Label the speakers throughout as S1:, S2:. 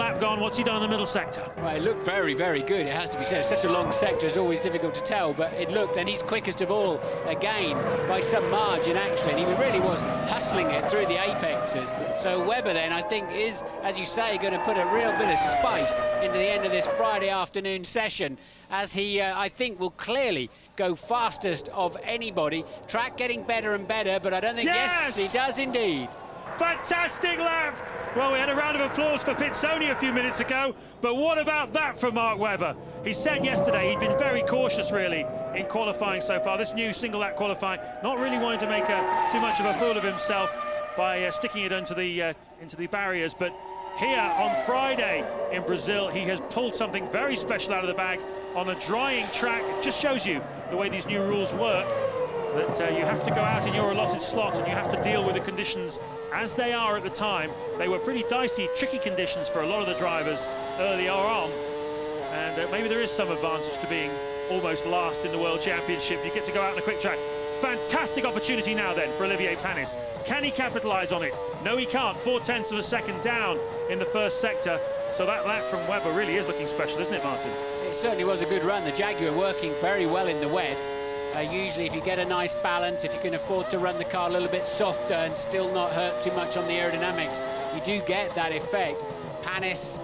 S1: lap gone. What's he done in the middle sector?
S2: Well, it looked very, very good, it has to be said. It's such a long sector, it's always difficult to tell, but it looked, and he's quickest of all, again, by some margin, actually. And he really was hustling it through the apexes. So Webber, then, I think, is, as you say, going to put a real bit of spice into the end of this Friday afternoon session, as he, I think, will clearly go fastest of anybody. Track getting better and better, but I don't think, yes he does indeed.
S1: Fantastic lap! Well, we had a round of applause for Pizzoni a few minutes ago, but what about that for Mark Webber? He said yesterday he'd been very cautious, really, in qualifying so far. This new single lap qualifying, not really wanting to make too much of a fool of himself by sticking it into the barriers, but here on Friday in Brazil, he has pulled something very special out of the bag on a drying track. It just shows you the way these new rules work, that you have to go out in your allotted slot and you have to deal with the conditions as they are at the time. They were pretty dicey, tricky conditions for a lot of the drivers earlier on, and maybe there is some advantage to being almost last in the World Championship. You get to go out on a quick track. Fantastic opportunity now then for Olivier Panis. Can he capitalise on it? No, he can't. 0.4 of a second down in the first sector. So that lap from Webber really is looking special, isn't it, Martin?
S2: It certainly was a good run. The Jaguar working very well in the wet. Usually, if you get a nice balance, if you can afford to run the car a little bit softer and still not hurt too much on the aerodynamics, you do get that effect. Panis,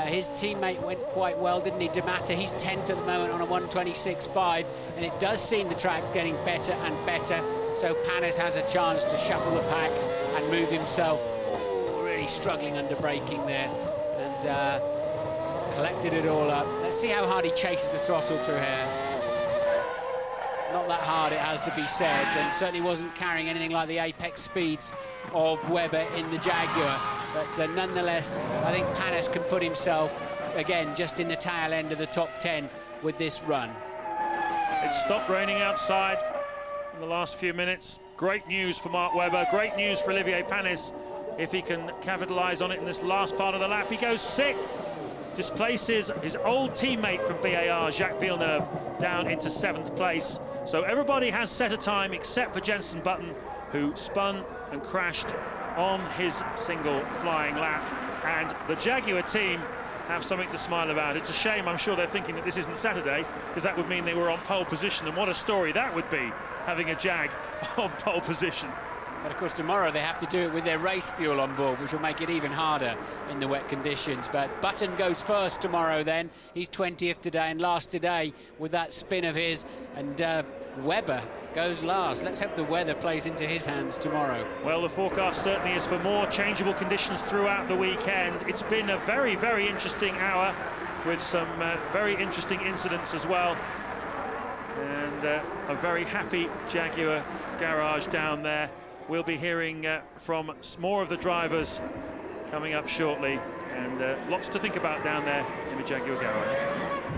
S2: his teammate went quite well, didn't he? D'Amata, he's 10th at the moment on a 1:26.5, and it does seem the track's getting better and better. So Panis has a chance to shuffle the pack and move himself. Oh, really struggling under braking there, and collected it all up. Let's see how hard he chases the throttle through here. Not that hard, it has to be said, and certainly wasn't carrying anything like the apex speeds of Webber in the Jaguar. But nonetheless, I think Panis can put himself, again, just in the tail end of the top 10 with this run.
S1: It stopped raining outside in the last few minutes. Great news for Mark Webber, great news for Olivier Panis. If he can capitalise on it in this last part of the lap, he goes 6th. Displaces his old teammate from BAR, Jacques Villeneuve, down into 7th place. So everybody has set a time except for Jenson Button, who spun and crashed on his single flying lap. And the Jaguar team have something to smile about. It's a shame, I'm sure they're thinking that this isn't Saturday, because that would mean they were on pole position, and what a story that would be, having a Jag on pole position.
S2: But of course tomorrow they have to do it with their race fuel on board, which will make it even harder in the wet conditions. But Button goes first tomorrow then. He's 20th today and last today with that spin of his. And Webber goes last. Let's hope the weather plays into his hands tomorrow.
S1: Well, the forecast certainly is for more changeable conditions throughout the weekend. It's been a very, very interesting hour with some very interesting incidents as well. And a very happy Jaguar garage down there. We'll be hearing from more of the drivers coming up shortly, and lots to think about down there in the Jaguar garage.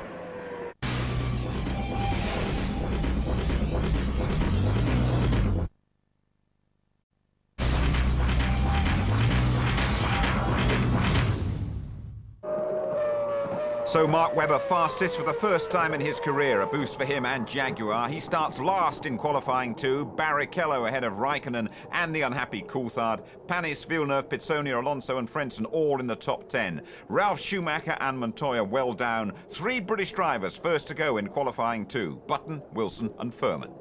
S3: So Mark Webber fastest for the first time in his career, a boost for him and Jaguar. He starts last in qualifying 2, Barrichello ahead of Raikkonen and the unhappy Coulthard. Panis, Villeneuve, Pizzoni, Alonso and Frentzen all in the top 10. Ralf Schumacher and Montoya well down. 3 British drivers first to go in qualifying 2, Button, Wilson and Furman.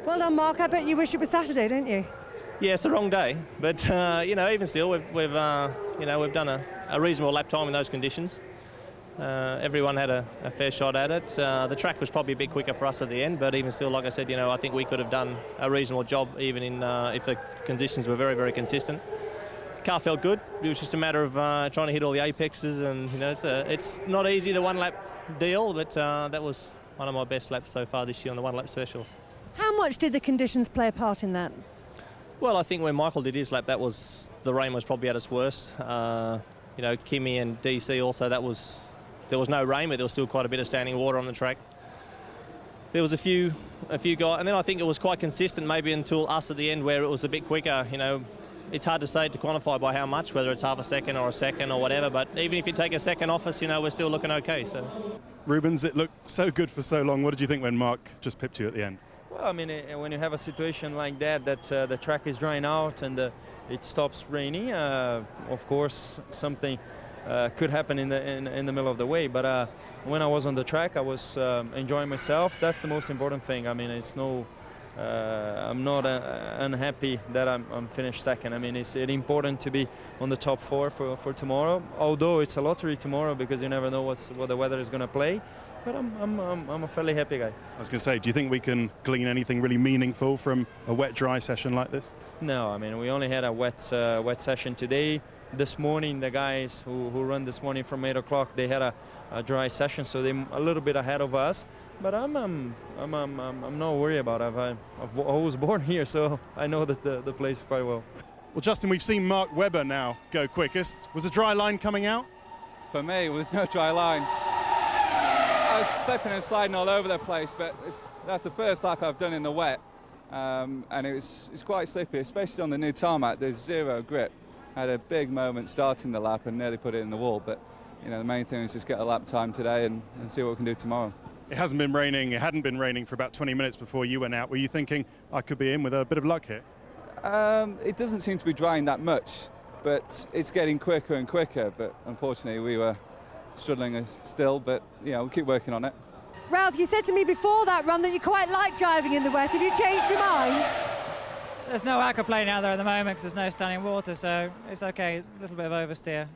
S4: Well done, Mark. I bet you wish it was Saturday, don't you?
S5: Yeah, it's the wrong day, but you know, even still, we've done a reasonable lap time in those conditions. Everyone had a fair shot at it. The track was probably a bit quicker for us at the end, but even still, like I said, you know, I think we could have done a reasonable job even in if the conditions were very, very consistent. The car felt good. It was just a matter of trying to hit all the apexes, and you know, it's not easy, the one-lap deal, but that was one of my best laps so far this year on the one-lap specials.
S4: How much did the conditions play a part in that?
S5: Well, I think when Michael did his lap, the rain was probably at its worst. You know, Kimi and DC also, there was no rain, but there was still quite a bit of standing water on the track. There was a few guys, and then I think it was quite consistent maybe until us at the end where it was a bit quicker. You know, it's hard to say, to quantify by how much, whether it's half a second or a second or whatever, but even if you take a second off us, you know, we're still looking okay. So,
S6: Rubens, it looked so good for so long. What did you think when Mark just pipped you at the end?
S7: Well, I mean, when you have a situation like that the track is drying out and it stops raining, of course, something could happen in the middle of the way. But when I was on the track, I was enjoying myself. That's the most important thing. I mean, it's no. I'm not unhappy that I'm finished second. I mean, it's important to be on the top 4 for tomorrow. Although it's a lottery tomorrow because you never know what the weather is going to play. But I'm a fairly happy guy.
S6: I was going to say, do you think we can glean anything really meaningful from a wet-dry session like this?
S7: No, I mean, we only had a wet session today. This morning, the guys who run this morning from 8 o'clock, they had a dry session, so they're a little bit ahead of us. But I'm not worried about it. I was born here, so I know that the place quite well.
S6: Well, Justin, we've seen Mark Webber now go quickest. Was a dry line coming out?
S8: For me, it was no dry line. I was slipping and sliding all over the place, but that's the first lap I've done in the wet, and it's quite slippy, especially on the new tarmac. There's zero grip. I had a big moment starting the lap and nearly put it in the wall, but you know, the main thing is just get a lap time today and see what we can do tomorrow.
S6: It hasn't been raining. It hadn't been raining for about 20 minutes before you went out. Were you thinking I could be in with a bit of luck here?
S8: It doesn't seem to be drying that much, but it's getting quicker and quicker. But unfortunately, we were struggling still. But you know, we'll keep working on it.
S4: Ralph, you said to me before that run that you quite like driving in the wet. Have you changed your mind?
S9: There's no aquaplane out there at the moment because there's no standing water, so it's okay. A little bit of oversteer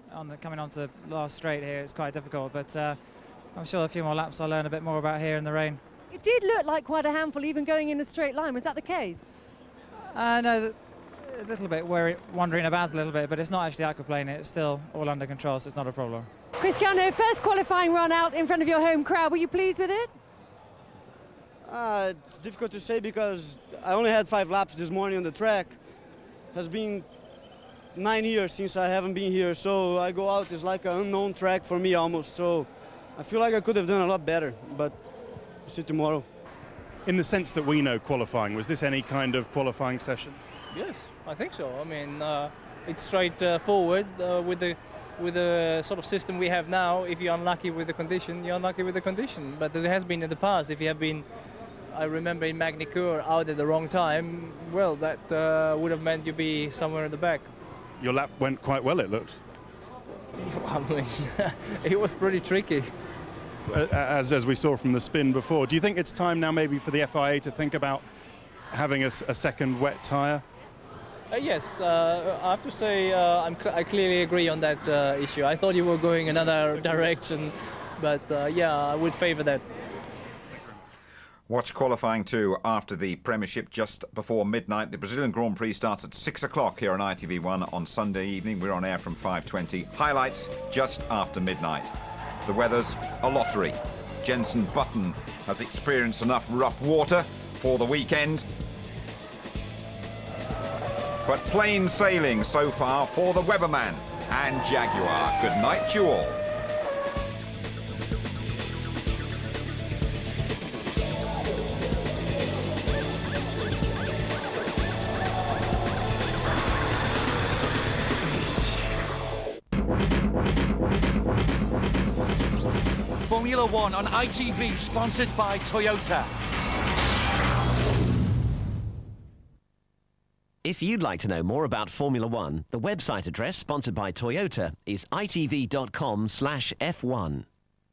S9: coming onto the last straight here. It's quite difficult, but I'm sure a few more laps I'll learn a bit more about here in the rain.
S4: It did look like quite a handful, even going in a straight line. Was that the case?
S9: No, a little bit wandering about a little bit, but it's not actually aquaplane. It's still all under control, so it's not a problem.
S4: Cristiano, first qualifying run out in front of your home crowd. Were you pleased with it?
S10: It's difficult to say because I only had 5 laps this morning on the track. It has been 9 years since I haven't been here, so I go out, it's like an unknown track for me almost. So I feel like I could have done a lot better, but we'll see tomorrow.
S6: In the sense that we know qualifying, was this any kind of qualifying session?
S11: Yes, I think so. I mean, it's straightforward with the sort of system we have now. If you're unlucky with the condition, you're unlucky with the condition. But it has been in the past. If you have been, I remember in Magny-Cours out at the wrong time, well, that would have meant you'd be somewhere in the back.
S6: Your lap went quite well, it looked.
S11: I mean, it was pretty tricky.
S6: As we saw from the spin before, do you think it's time now maybe for the FIA to think about having a second wet tyre?
S11: Yes, I have to say I clearly agree on that issue. I thought you were going another direction, but yeah, I would favour that.
S3: Watch qualifying 2 after the Premiership just before midnight. The Brazilian Grand Prix starts at 6 o'clock here on ITV1 on Sunday evening. We're on air from 5:20. Highlights just after midnight. The weather's a lottery. Jenson Button has experienced enough rough water for the weekend. But plain sailing so far for the Weberman and Jaguar. Good night to you all.
S12: Formula One on ITV, sponsored by Toyota.
S13: If you'd like to know more about Formula One, the website address sponsored by Toyota is itv.com/F1.